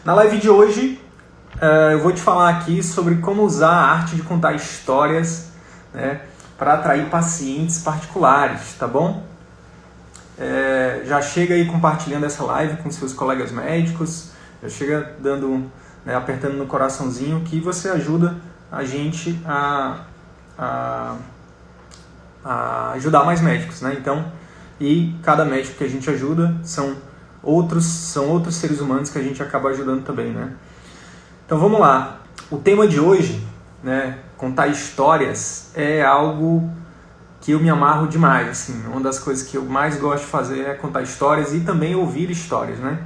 Na live de hoje, eu vou te falar aqui sobre como usar a arte de contar histórias, né, para atrair pacientes particulares, tá bom? Já chega aí compartilhando essa live com seus colegas médicos, já chega dando, né, apertando no coraçãozinho que você ajuda a gente a ajudar mais médicos, né? Então, e cada médico que a gente ajuda são outros seres humanos que a gente acaba ajudando também, né? Então vamos lá. O tema de hoje, né, contar histórias, é algo que eu me amarro demais, assim. Uma das coisas que eu mais gosto de fazer é contar histórias e também ouvir histórias, né?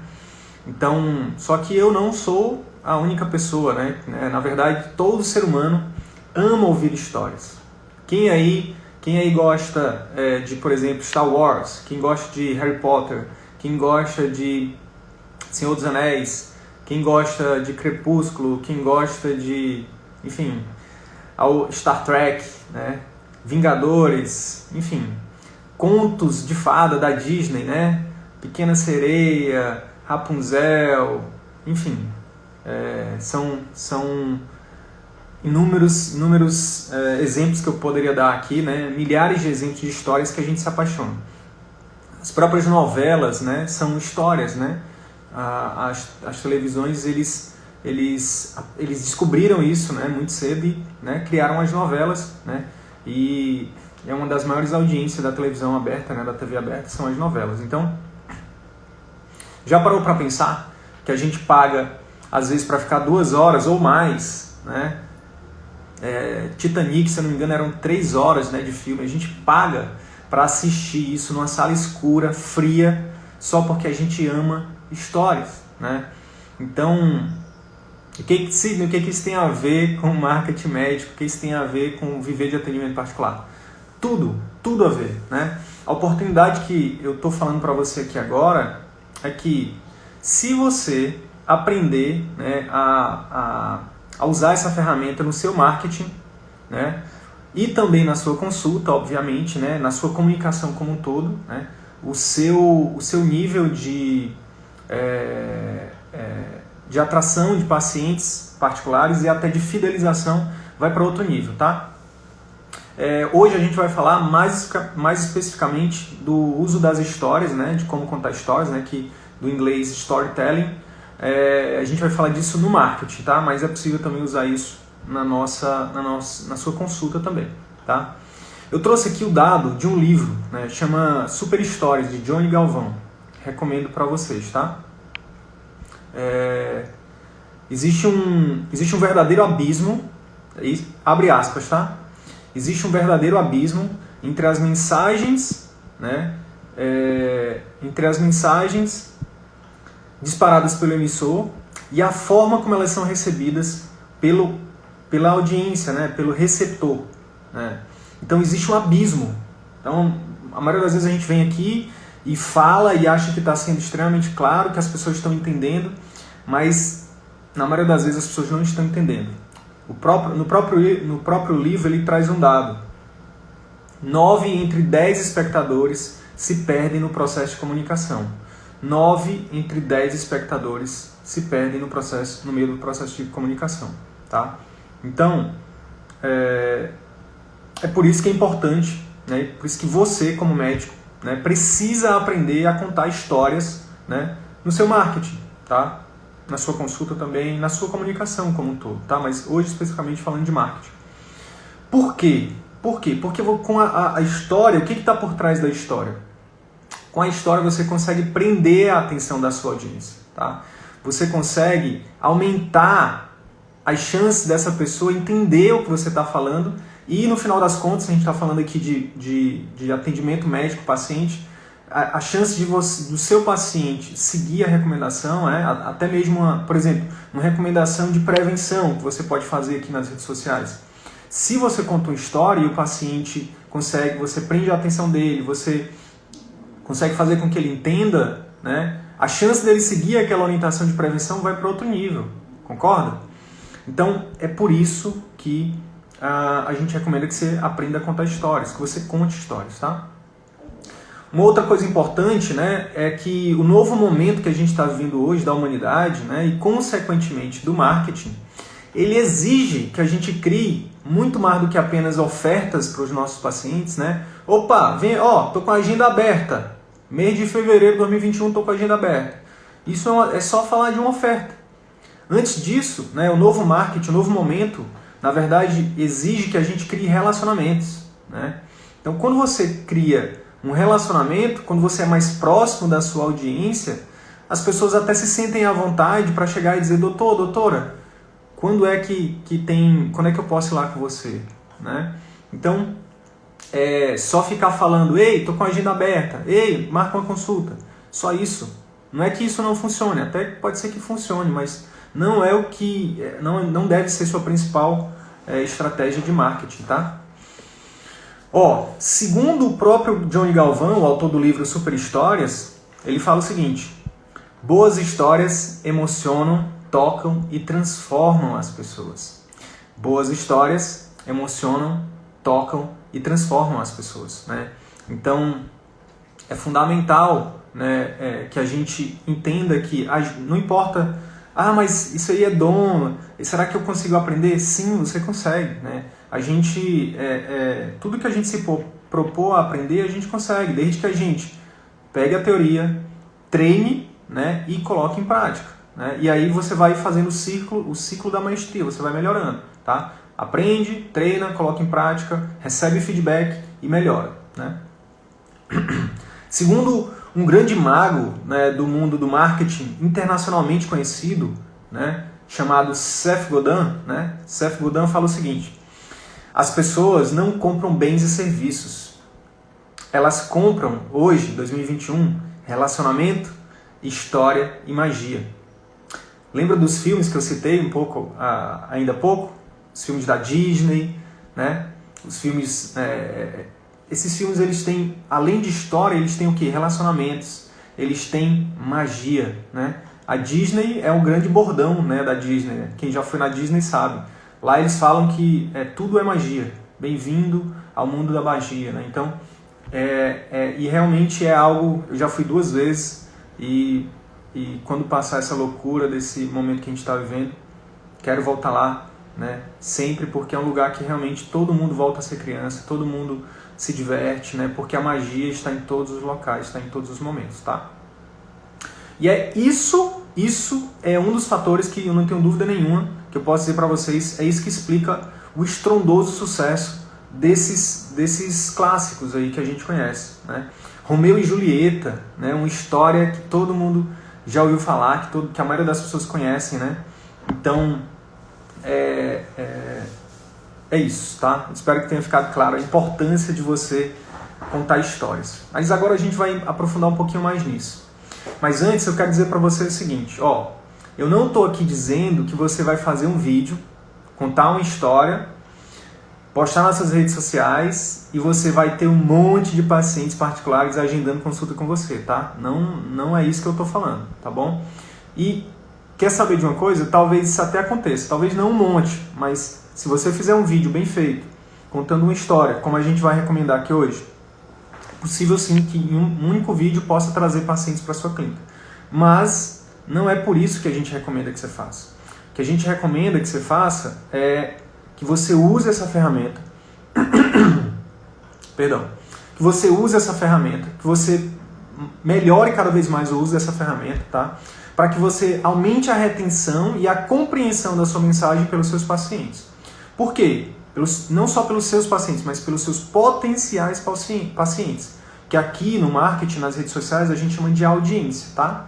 Então, só que eu não sou a única pessoa, né? Na verdade, todo ser humano ama ouvir histórias. Quem aí gosta de, por exemplo, Star Wars? Quem gosta de Harry Potter? Quem gosta de Senhor dos Anéis? Quem gosta de Crepúsculo? Quem gosta de, enfim, Star Trek, né? Vingadores, enfim, contos de fada da Disney, né? Pequena Sereia, Rapunzel, enfim, são inúmeros exemplos que eu poderia dar aqui, né? Milhares de exemplos de histórias que a gente se apaixona. As próprias novelas, né, são histórias, né? As televisões, eles descobriram isso, né, muito cedo e, né, criaram as novelas, né? E é uma das maiores audiências da televisão aberta, né, da TV aberta, são as novelas. Então, já parou para pensar que a gente paga, às vezes, para ficar 2 horas ou mais, né? Titanic, se eu não me engano, eram 3 horas, né, de filme. A gente paga para assistir isso numa sala escura, fria, só porque a gente ama histórias, né? Então, o que isso tem a ver com marketing médico? O que isso tem a ver com viver de atendimento particular? Tudo a ver, né? A oportunidade que eu estou falando para você aqui agora é que se você aprender, né, a usar essa ferramenta no seu marketing, né, e também na sua consulta, obviamente, né, na sua comunicação como um todo, né, o seu nível de atração de pacientes particulares e até de fidelização vai para outro nível, tá? Hoje a gente vai falar mais especificamente do uso das histórias, né, de como contar histórias, né, que do inglês storytelling. A gente vai falar disso no marketing, tá? Mas é possível também usar isso na sua consulta também, tá? Eu trouxe aqui o dado de um livro, né, chama Super Stories, de Johnny Galvão. Recomendo para vocês, tá? Existe um verdadeiro abismo, abre aspas, tá? Existe um verdadeiro abismo entre as mensagens, né, entre as mensagens disparadas pelo emissor e a forma como elas são recebidas pela audiência, né, pelo receptor, né? Então existe um abismo. Então, a maioria das vezes a gente vem aqui e fala e acha que está sendo extremamente claro, que as pessoas estão entendendo, mas na maioria das vezes as pessoas não estão entendendo. No próprio livro ele traz um dado. 9 entre 10 espectadores se perdem no processo de comunicação. 9 entre 10 espectadores se perdem no meio do processo de comunicação, tá? Então, é por isso que é importante, né? Por isso que você, como médico, né, precisa aprender a contar histórias, né, no seu marketing, tá? Na sua consulta também, na sua comunicação como um todo, tá? Mas hoje especificamente falando de marketing. Por quê? Porque com a história, o que está por trás da história? Com a história você consegue prender a atenção da sua audiência, tá? Você consegue aumentar as chances dessa pessoa entender o que você está falando e, no final das contas, a gente está falando aqui de atendimento médico-paciente, a chance do seu paciente seguir a recomendação, até mesmo, por exemplo, uma recomendação de prevenção que você pode fazer aqui nas redes sociais. Se você conta uma história e o paciente você prende a atenção dele, você consegue fazer com que ele entenda, né, a chance dele seguir aquela orientação de prevenção vai para outro nível, concorda? Então, é por isso que a gente recomenda que você aprenda a contar histórias, que você conte histórias, tá? Uma outra coisa importante, né, é que o novo momento que a gente está vivendo hoje da humanidade, né, e consequentemente do marketing, ele exige que a gente crie muito mais do que apenas ofertas para os nossos pacientes, né? Opa, vem, tô com a agenda aberta. Mês de fevereiro de 2021 tô com a agenda aberta. Isso é só falar de uma oferta. Antes disso, né, o novo marketing, o novo momento, na verdade, exige que a gente crie relacionamentos, né? Então, quando você cria um relacionamento, quando você é mais próximo da sua audiência, as pessoas até se sentem à vontade para chegar e dizer: doutor, doutora, quando é que eu posso ir lá com você? Né? Então, só ficar falando: ei, tô com a agenda aberta, ei, marca uma consulta. Só isso. Não é que isso não funcione, até pode ser que funcione, mas não é o que não deve ser sua principal estratégia de marketing, tá? Segundo o próprio Johnny Galvão, o autor do livro Super Histórias, ele fala o seguinte: boas histórias emocionam, tocam e transformam as pessoas. Boas histórias emocionam, tocam e transformam as pessoas, né? Então, é fundamental, né, que a gente entenda que não importa, mas isso aí é dom, será que eu consigo aprender? Sim, você consegue, né? A gente, tudo que a gente se propor a aprender, a gente consegue, desde que a gente pegue a teoria, treine, né, e coloque em prática, né? E aí você vai fazendo o ciclo da maestria, você vai melhorando, tá? Aprende, treina, coloca em prática, recebe feedback e melhora, né? Segundo um grande mago, né, do mundo do marketing internacionalmente conhecido, né, chamado Seth Godin, né? Seth Godin fala o seguinte: as pessoas não compram bens e serviços. Elas compram, hoje, 2021, relacionamento, história e magia. Lembra dos filmes que eu citei um pouco, ainda há pouco? Os filmes da Disney, né? Os filmes... esses filmes, eles têm, além de história, eles têm o quê? Relacionamentos. Eles têm magia, né? A Disney é um grande bordão, né, da Disney, né? Quem já foi na Disney sabe. Lá eles falam que tudo é magia. Bem-vindo ao mundo da magia, né? Então, e realmente é algo... Eu já fui 2 vezes e quando passar essa loucura desse momento que a gente está vivendo, quero voltar lá, né? Sempre, porque é um lugar que realmente todo mundo volta a ser criança, todo mundo se diverte, né? Porque a magia está em todos os locais, está em todos os momentos, tá? E isso é um dos fatores que eu não tenho dúvida nenhuma, que eu posso dizer para vocês, é isso que explica o estrondoso sucesso desses clássicos aí que a gente conhece, né? Romeu e Julieta, né? Uma história que todo mundo já ouviu falar, que a maioria das pessoas conhecem, né? Então, é isso, tá? Espero que tenha ficado claro a importância de você contar histórias. Mas agora a gente vai aprofundar um pouquinho mais nisso. Mas antes eu quero dizer para você o seguinte, eu não estou aqui dizendo que você vai fazer um vídeo, contar uma história, postar nas suas redes sociais e você vai ter um monte de pacientes particulares agendando consulta com você, tá? Não é isso que eu estou falando, tá bom? E quer saber de uma coisa? Talvez isso até aconteça, talvez não um monte, mas se você fizer um vídeo bem feito, contando uma história, como a gente vai recomendar aqui hoje, é possível sim que em um único vídeo possa trazer pacientes para a sua clínica. Mas não é por isso que a gente recomenda que você faça. O que a gente recomenda que você faça é que você use essa ferramenta, que você use essa ferramenta, que você melhore cada vez mais o uso dessa ferramenta, tá? Para que você aumente a retenção e a compreensão da sua mensagem pelos seus pacientes. Por quê? Não só pelos seus pacientes, mas pelos seus potenciais pacientes, que aqui no marketing, nas redes sociais, a gente chama de audiência, tá?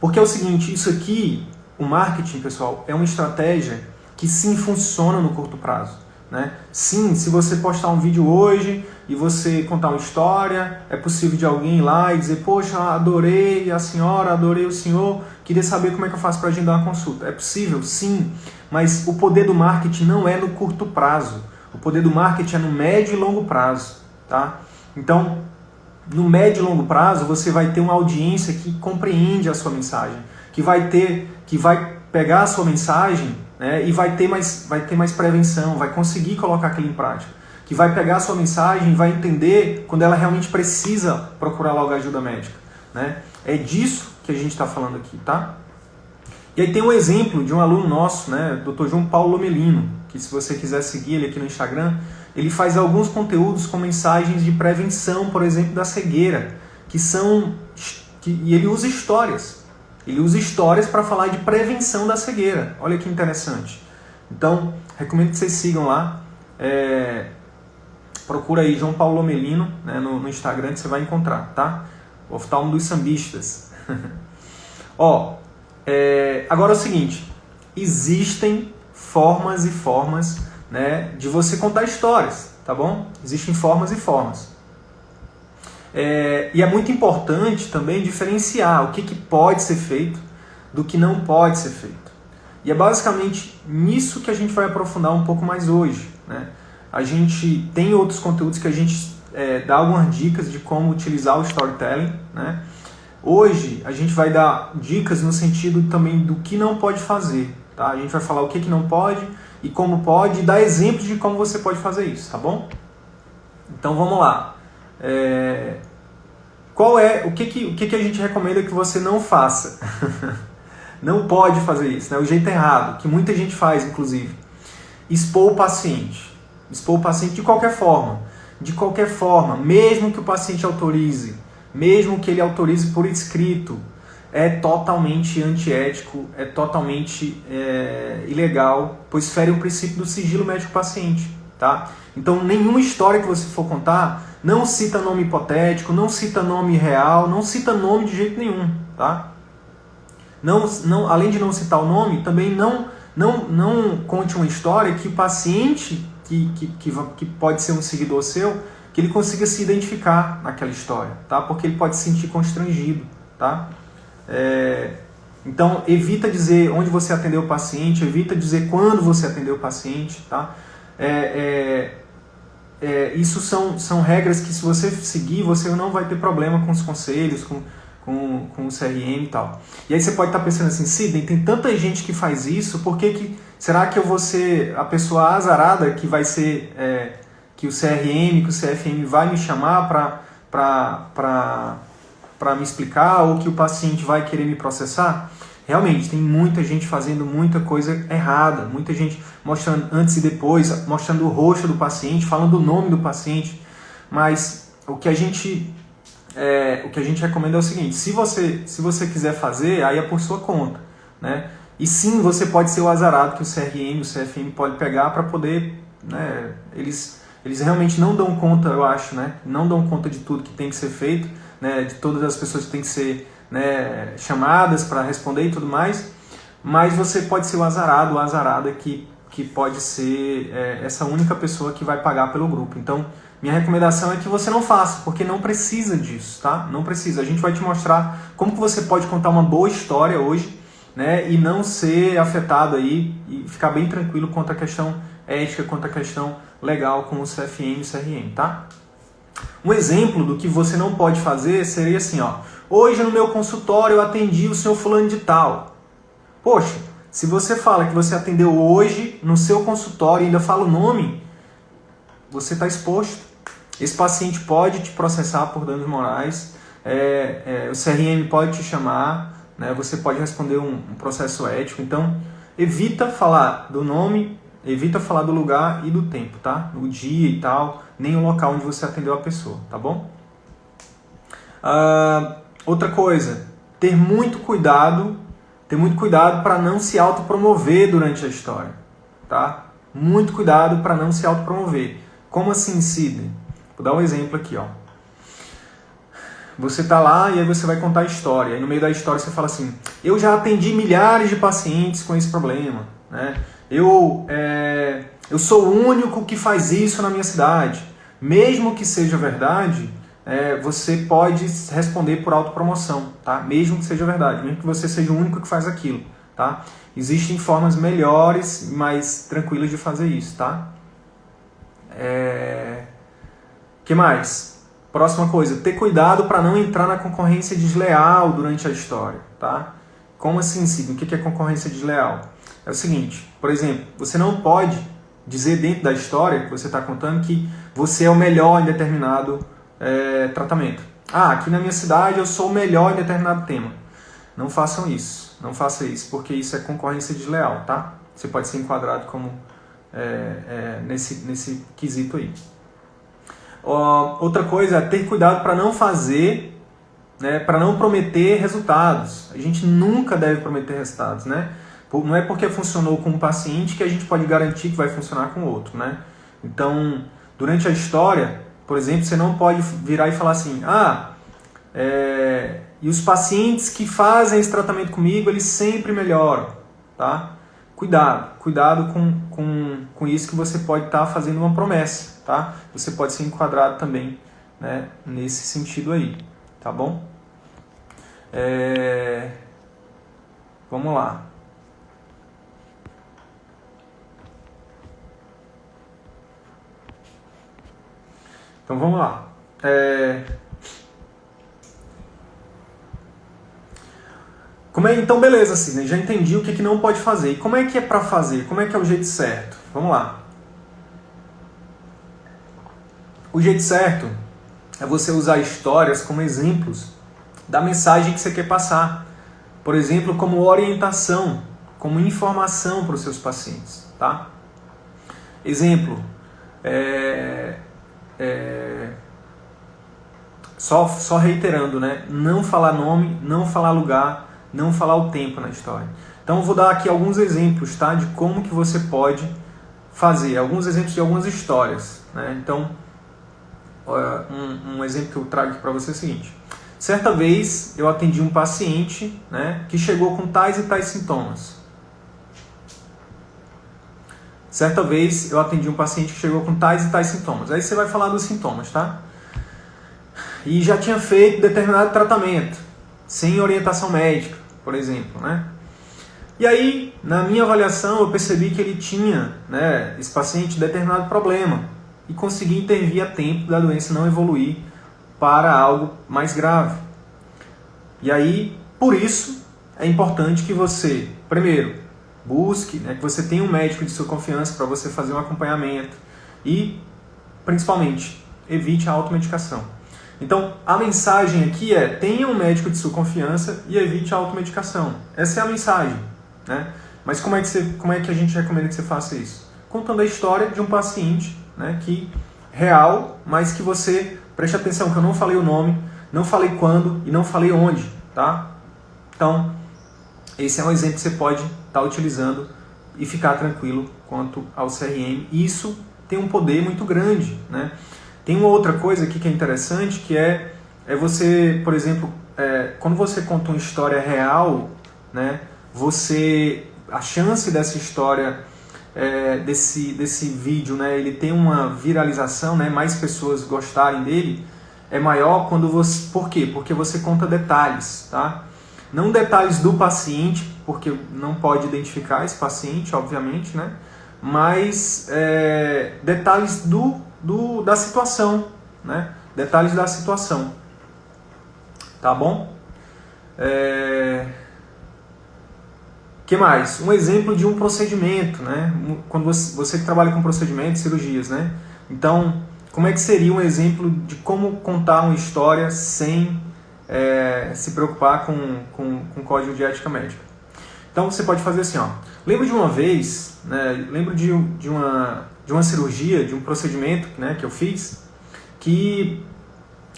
Porque é o seguinte, isso aqui, o marketing, pessoal, é uma estratégia que sim funciona no curto prazo, né? Sim, se você postar um vídeo hoje e você contar uma história, é possível de alguém ir lá e dizer: poxa, adorei a senhora, adorei o senhor, queria saber como é que eu faço para agendar uma consulta. É possível, sim, mas o poder do marketing não é no curto prazo. O poder do marketing é no médio e longo prazo, tá? Então, no médio e longo prazo, você vai ter uma audiência que compreende a sua mensagem, que vai pegar a sua mensagem, né, e vai ter mais prevenção, vai conseguir colocar aquilo em prática, que vai pegar a sua mensagem e vai entender quando ela realmente precisa procurar logo ajuda médica, né? É disso que a gente está falando aqui, tá? E aí tem um exemplo de um aluno nosso, né, Dr. João Paulo Lomelino, que se você quiser seguir ele aqui no Instagram, ele faz alguns conteúdos com mensagens de prevenção, por exemplo, da cegueira, e ele usa histórias. Ele usa histórias para falar de prevenção da cegueira. Olha que interessante. Então, recomendo que vocês sigam lá. Procura aí João Paulo Lomelino, né, no Instagram, que você vai encontrar, tá? O oftalmo dos sambistas. Agora é o seguinte, existem formas e formas, né, de você contar histórias, tá bom? Existem formas e formas. E é muito importante também diferenciar o que pode ser feito do que não pode ser feito. E é basicamente nisso que a gente vai aprofundar um pouco mais hoje, né? A gente tem outros conteúdos que a gente dá algumas dicas de como utilizar o storytelling, né? Hoje a gente vai dar dicas no sentido também do que não pode fazer, tá? A gente vai falar o que não pode e como pode, e dar exemplos de como você pode fazer isso, tá bom? Então vamos lá. O que a gente recomenda que você não faça? Não pode fazer isso, né? O jeito errado, que muita gente faz, inclusive. Expor o paciente. Expor o paciente de qualquer forma. De qualquer forma, mesmo que o paciente autorize, mesmo que ele autorize por escrito, é totalmente antiético, é totalmente ilegal, pois fere o princípio do sigilo médico-paciente, tá? Então, nenhuma história que você for contar, não cita nome hipotético, não cita nome real, não cita nome de jeito nenhum, tá? Além de não citar o nome, também não conte uma história que o paciente, que pode ser um seguidor seu, que ele consiga se identificar naquela história, tá? Porque ele pode se sentir constrangido, tá? Então, evita dizer onde você atendeu o paciente, evita dizer quando você atendeu o paciente, tá? Isso são regras que, se você seguir, você não vai ter problema com os conselhos, com o CRM e tal. E aí você pode estar pensando assim, Sidney, tem tanta gente que faz isso, por que será que eu vou ser a pessoa azarada que vai ser, que o CRM, que o CFM vai me chamar para me explicar, ou que o paciente vai querer me processar? Realmente, tem muita gente fazendo muita coisa errada, muita gente mostrando antes e depois, mostrando o rosto do paciente, falando o nome do paciente, mas o que a gente recomenda é o seguinte, se você quiser fazer, aí é por sua conta, né? E sim, você pode ser o azarado que o CRM, o CFM pode pegar para poder, né? Eles realmente não dão conta, eu acho, né? Não dão conta de tudo que tem que ser feito, né? De todas as pessoas que têm que ser, né, chamadas para responder e tudo mais, mas você pode ser o azarado, ou a azarada que pode ser essa única pessoa que vai pagar pelo grupo. Então, minha recomendação é que você não faça, porque não precisa disso, tá? Não precisa. A gente vai te mostrar como que você pode contar uma boa história hoje, né, e não ser afetado aí, e ficar bem tranquilo quanto à questão ética, quanto à questão legal com o CFM e o CRM, tá? Um exemplo do que você não pode fazer seria assim, ó. Hoje no meu consultório eu atendi o senhor fulano de tal. Poxa, se você fala que você atendeu hoje no seu consultório e ainda fala o nome, você está exposto. Esse paciente pode te processar por danos morais, o CRM pode te chamar, né, você pode responder um processo ético. Então, evita falar do nome, evita falar do lugar e do tempo, tá? O dia e tal, nem o local onde você atendeu a pessoa, tá bom? Outra coisa, ter muito cuidado para não se autopromover durante a história, tá? Muito cuidado para não se autopromover. Como assim, Sidney? Vou dar um exemplo aqui, ó. Você tá lá e aí você vai contar a história. E no meio da história você fala assim, eu já atendi milhares de pacientes com esse problema, né? Eu sou o único que faz isso na minha cidade. Mesmo que seja verdade, você pode responder por autopromoção, tá? Mesmo que seja verdade, mesmo que você seja o único que faz aquilo, tá? Existem formas melhores e mais tranquilas de fazer isso, tá? Que mais? Próxima coisa, ter cuidado para não entrar na concorrência desleal durante a história, tá? Como assim, Sidney? O que é concorrência desleal? É o seguinte, por exemplo, você não pode dizer dentro da história que você está contando que você é o melhor em determinado tratamento. Ah, aqui na minha cidade eu sou o melhor em determinado tema. Não façam isso. Não faça isso, porque isso é concorrência desleal, tá? Você pode ser enquadrado como nesse quesito aí. Outra coisa é ter cuidado para não fazer, né, para não prometer resultados. A gente nunca deve prometer resultados, né? Não é porque funcionou com um paciente que a gente pode garantir que vai funcionar com outro, né? Então, durante a história, por exemplo, você não pode virar e falar assim, e os pacientes que fazem esse tratamento comigo, eles sempre melhoram, tá? Cuidado com isso, que você pode estar fazendo uma promessa, tá? Você pode ser enquadrado também, né, nesse sentido aí, tá bom? Vamos lá. Então vamos lá. Então beleza, Sidney, já entendi o que não pode fazer. E como é que é para fazer? Como é que é o jeito certo? Vamos lá. O jeito certo é você usar histórias como exemplos da mensagem que você quer passar. Por exemplo, como orientação, como informação para os seus pacientes, tá? Exemplo, só reiterando, né? Não falar nome, não falar lugar, não falar o tempo na história. Então eu vou dar aqui alguns exemplos, tá? De como que você pode fazer, alguns exemplos de algumas histórias, né? Então, um exemplo que eu trago aqui para você é o seguinte. Certa vez eu atendi um paciente, né, que chegou com tais e tais sintomas. Certa vez eu atendi um paciente que chegou com tais e tais sintomas. Aí você vai falar dos sintomas, tá? E já tinha feito determinado tratamento, sem orientação médica, por exemplo, né? E aí, na minha avaliação, eu percebi que ele tinha, né, esse paciente, determinado problema e consegui intervir a tempo da doença não evoluir para algo mais grave. E aí, por isso, é importante que você, primeiro, busque, né, que você tenha um médico de sua confiança para você fazer um acompanhamento e, principalmente, evite a automedicação. Então, a mensagem aqui é: tenha um médico de sua confiança e evite a automedicação. Essa é a mensagem, né? Mas como é que a gente recomenda que você faça isso? Contando a história de um paciente, né, real, mas que você preste atenção que eu não falei o nome, não falei quando e não falei onde, tá? Então, esse é um exemplo que você pode estar utilizando e ficar tranquilo quanto ao CRM. Isso tem um poder muito grande, né? Tem uma outra coisa aqui que é interessante, que é você, por exemplo, quando você conta uma história real, né, a chance dessa história, desse vídeo, né, ele tem uma viralização, né, mais pessoas gostarem dele, é maior quando você... Por quê? Porque você conta detalhes, tá? Não detalhes do paciente, porque não pode identificar esse paciente, obviamente, né? Mas detalhes da situação, né? Detalhes da situação. Tá bom? Que mais? Um exemplo de um procedimento, né? Quando você que trabalha com procedimentos, cirurgias, né? Então, como é que seria um exemplo de como contar uma história sem se preocupar com código de ética médica? Então, você pode fazer assim, ó. Lembro de uma vez, né? Lembro de uma cirurgia, de um procedimento, né, que eu fiz,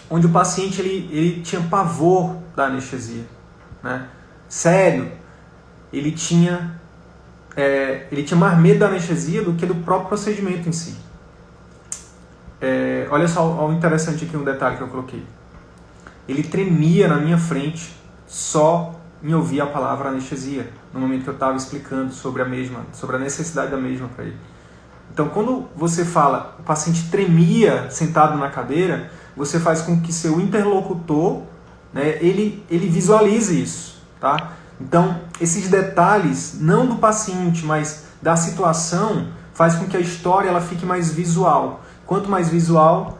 onde o paciente ele tinha pavor da anestesia, né? Sério. Ele tinha mais medo da anestesia do que do próprio procedimento em si. Olha só o interessante aqui, um detalhe que eu coloquei. Ele tremia na minha frente só em ouvir a palavra anestesia, no momento que eu estava explicando sobre a necessidade da mesma para ele. Então, quando você fala, o paciente tremia sentado na cadeira, você faz com que seu interlocutor, né, ele visualize isso, tá? Então, esses detalhes, não do paciente, mas da situação, faz com que a história ela fique mais visual. Quanto mais visual,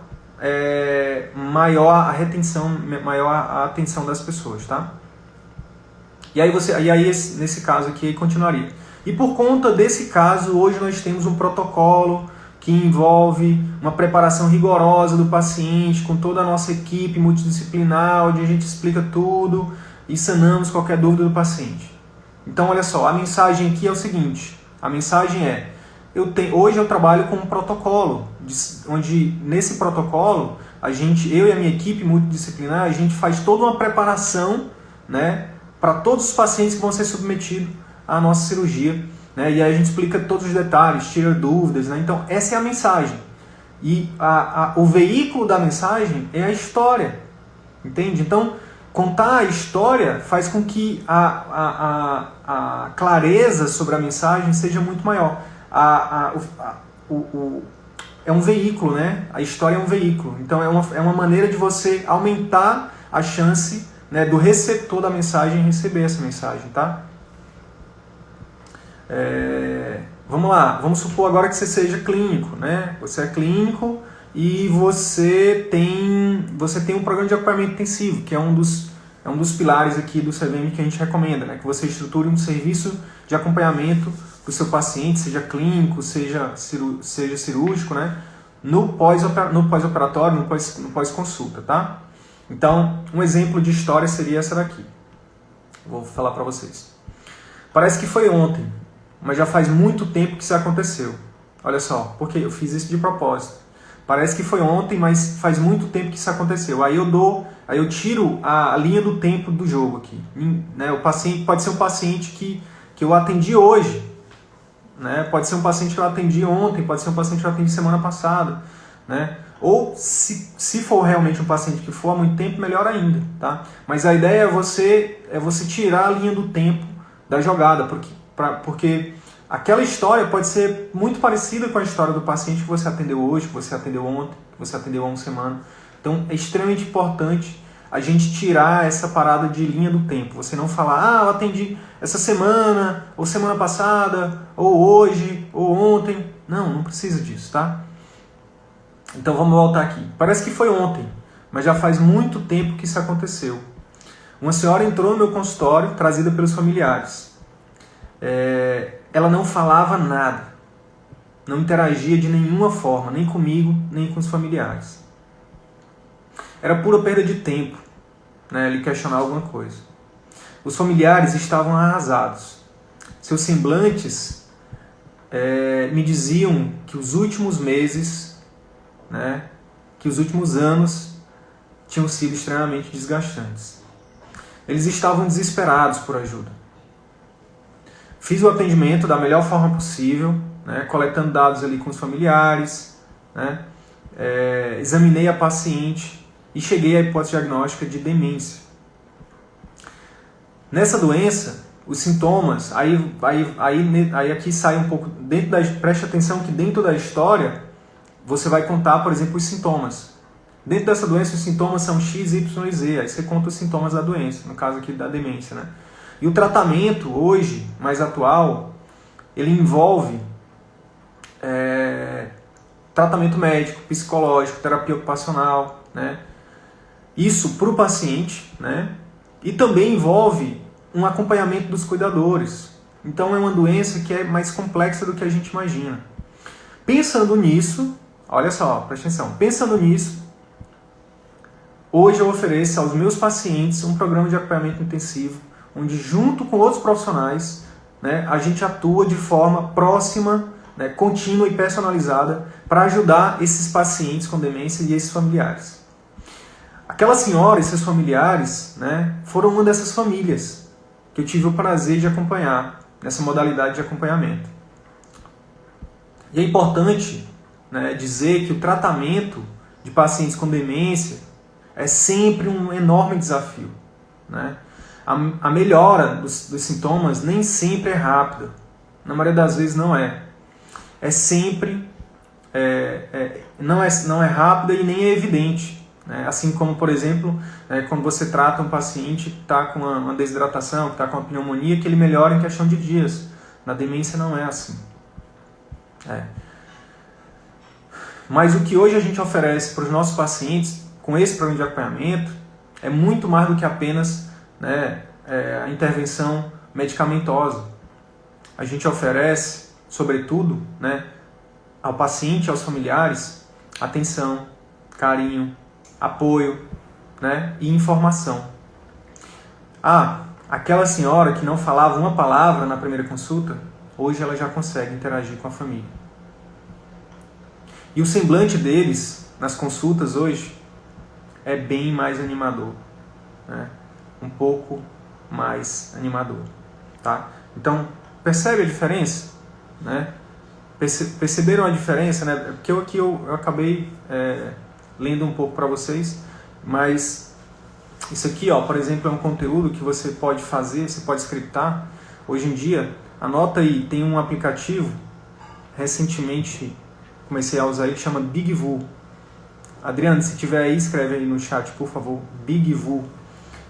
maior a retenção, maior a atenção das pessoas, tá? E aí nesse caso aqui, continuaria. E por conta desse caso, hoje nós temos um protocolo que envolve uma preparação rigorosa do paciente, com toda a nossa equipe multidisciplinar, onde a gente explica tudo e sanamos qualquer dúvida do paciente. Então, olha só, a mensagem aqui é o seguinte, a mensagem é, hoje eu trabalho com um protocolo, onde nesse protocolo, eu e a minha equipe multidisciplinar, a gente faz toda uma preparação, né, para todos os pacientes que vão ser submetidos à nossa cirurgia, né, e aí a gente explica todos os detalhes, tira dúvidas, né, então essa é a mensagem. E o veículo da mensagem é a história, entende? Então, contar a história faz com que a clareza sobre a mensagem seja muito maior. É um veículo, né? A história é um veículo. Então é uma maneira de você aumentar a chance, né, do receptor da mensagem receber essa mensagem, tá? Vamos lá, vamos supor agora que você seja clínico, né? Você é clínico e você tem um programa de acompanhamento intensivo, que é um dos pilares aqui do CVM que a gente recomenda, né? Que você estruture um serviço de acompanhamento para o seu paciente, seja clínico, seja cirúrgico, né? No pós-operatório, no pós-consulta, tá? Então, um exemplo de história seria essa daqui. Vou falar para vocês. Parece que foi ontem, mas já faz muito tempo que isso aconteceu. Olha só, porque eu fiz isso de propósito. Parece que foi ontem, mas faz muito tempo que isso aconteceu. Aí eu tiro a linha do tempo do jogo aqui, né? O paciente pode ser um paciente que eu atendi hoje, né? Pode ser um paciente que eu atendi ontem, pode ser um paciente que eu atendi semana passada, né? Ou se for realmente um paciente que for há muito tempo, melhor ainda, tá? Mas a ideia é você tirar a linha do tempo da jogada, porque aquela história pode ser muito parecida com a história do paciente que você atendeu hoje, que você atendeu ontem, que você atendeu há uma semana. Então é extremamente importante a gente tirar essa parada de linha do tempo. Você não falar, eu atendi essa semana, ou semana passada, ou hoje, ou ontem. Não precisa disso, tá? Então vamos voltar aqui. Parece que foi ontem, mas já faz muito tempo que isso aconteceu. Uma senhora entrou no meu consultório, trazida pelos familiares. Ela não falava nada, não interagia de nenhuma forma, nem comigo, nem com os familiares. Era pura perda de tempo, né, ele questionar alguma coisa. Os familiares estavam arrasados. Seus semblantes me diziam que os últimos meses, né, que os últimos anos tinham sido extremamente desgastantes. Eles estavam desesperados por ajuda. Fiz o atendimento da melhor forma possível, né, coletando dados ali com os familiares, né, examinei a paciente e cheguei à hipótese diagnóstica de demência. Nessa doença, os sintomas, aí aqui sai um pouco, preste atenção que dentro da história, você vai contar, por exemplo, os sintomas. Dentro dessa doença, os sintomas são X, Y e Z, aí você conta os sintomas da doença, no caso aqui da demência, né? E o tratamento, hoje, mais atual, ele envolve tratamento médico, psicológico, terapia ocupacional, né? Isso para o paciente, né? E também envolve um acompanhamento dos cuidadores. Então é uma doença que é mais complexa do que a gente imagina. Pensando nisso, olha só, presta atenção, pensando nisso, hoje eu ofereço aos meus pacientes um programa de acompanhamento intensivo, onde junto com outros profissionais, né, a gente atua de forma próxima, né, contínua e personalizada para ajudar esses pacientes com demência e esses familiares. Aquela senhora e seus familiares, né, foram uma dessas famílias que eu tive o prazer de acompanhar nessa modalidade de acompanhamento. E é importante, né, dizer que o tratamento de pacientes com demência é sempre um enorme desafio, né? A melhora dos sintomas nem sempre é rápida. Na maioria das vezes não é. É sempre... não é rápida e nem é evidente. Né? Assim como, por exemplo, quando você trata um paciente que está com uma desidratação, que está com uma pneumonia, que ele melhora em questão de dias. Na demência não é assim. Mas o que hoje a gente oferece para os nossos pacientes, com esse programa de acompanhamento, é muito mais do que apenas, né, a intervenção medicamentosa. a gente oferece, sobretudo, né, ao paciente, aos familiares, atenção, carinho, apoio, né, e informação. Aquela senhora que não falava uma palavra na primeira consulta, hoje ela já consegue interagir com a família. E o semblante deles nas consultas hoje é bem mais animador, né? Um pouco mais animador, tá? Então, percebe a diferença, né? Perceberam a diferença, né? Porque aqui eu acabei lendo um pouco para vocês, mas isso aqui, ó, por exemplo, é um conteúdo que você pode fazer, você pode scriptar. Hoje em dia, anota aí, tem um aplicativo, recentemente comecei a usar ele, que chama BigVoo. Adriano, se tiver aí, escreve aí no chat, por favor, BigVoo.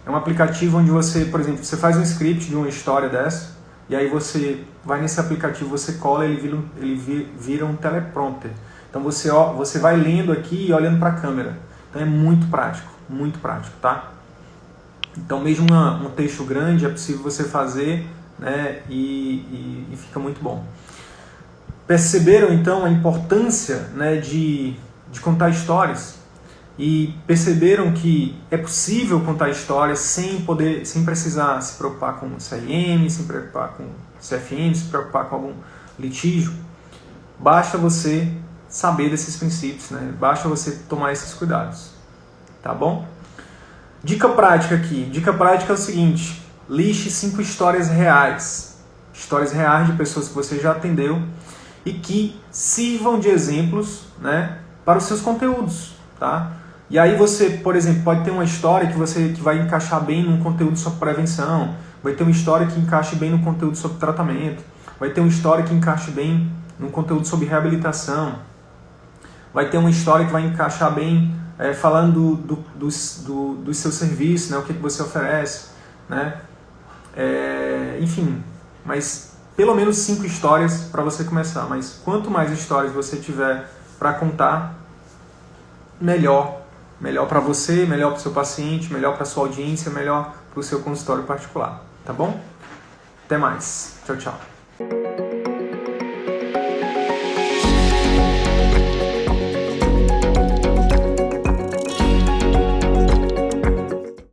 É um aplicativo onde você, por exemplo, você faz um script de uma história dessa, e aí você vai nesse aplicativo, você cola, ele vira um teleprompter. Então você vai lendo aqui e olhando para a câmera. Então é muito prático, tá? Então mesmo um texto grande é possível você fazer, né, e fica muito bom. Perceberam então a importância, né, de contar histórias? E perceberam que é possível contar histórias sem precisar se preocupar com CRM, se preocupar com CFM, se preocupar com algum litígio? Basta você saber desses princípios, né? Basta você tomar esses cuidados, tá bom? Dica prática aqui. Dica prática é o seguinte: liste 5 histórias reais de pessoas que você já atendeu e que sirvam de exemplos, né, para os seus conteúdos, tá? E aí você, por exemplo, pode ter uma história que vai encaixar bem num conteúdo sobre prevenção, vai ter uma história que encaixe bem no conteúdo sobre tratamento, vai ter uma história que encaixe bem num conteúdo sobre reabilitação, vai ter uma história que vai encaixar bem falando dos seus serviços, né, o que você oferece, né? Enfim, mas pelo menos 5 histórias para você começar. Mas quanto mais histórias você tiver para contar, melhor para você, melhor para o seu paciente, melhor para a sua audiência, melhor para o seu consultório particular, tá bom? Até mais. Tchau, tchau.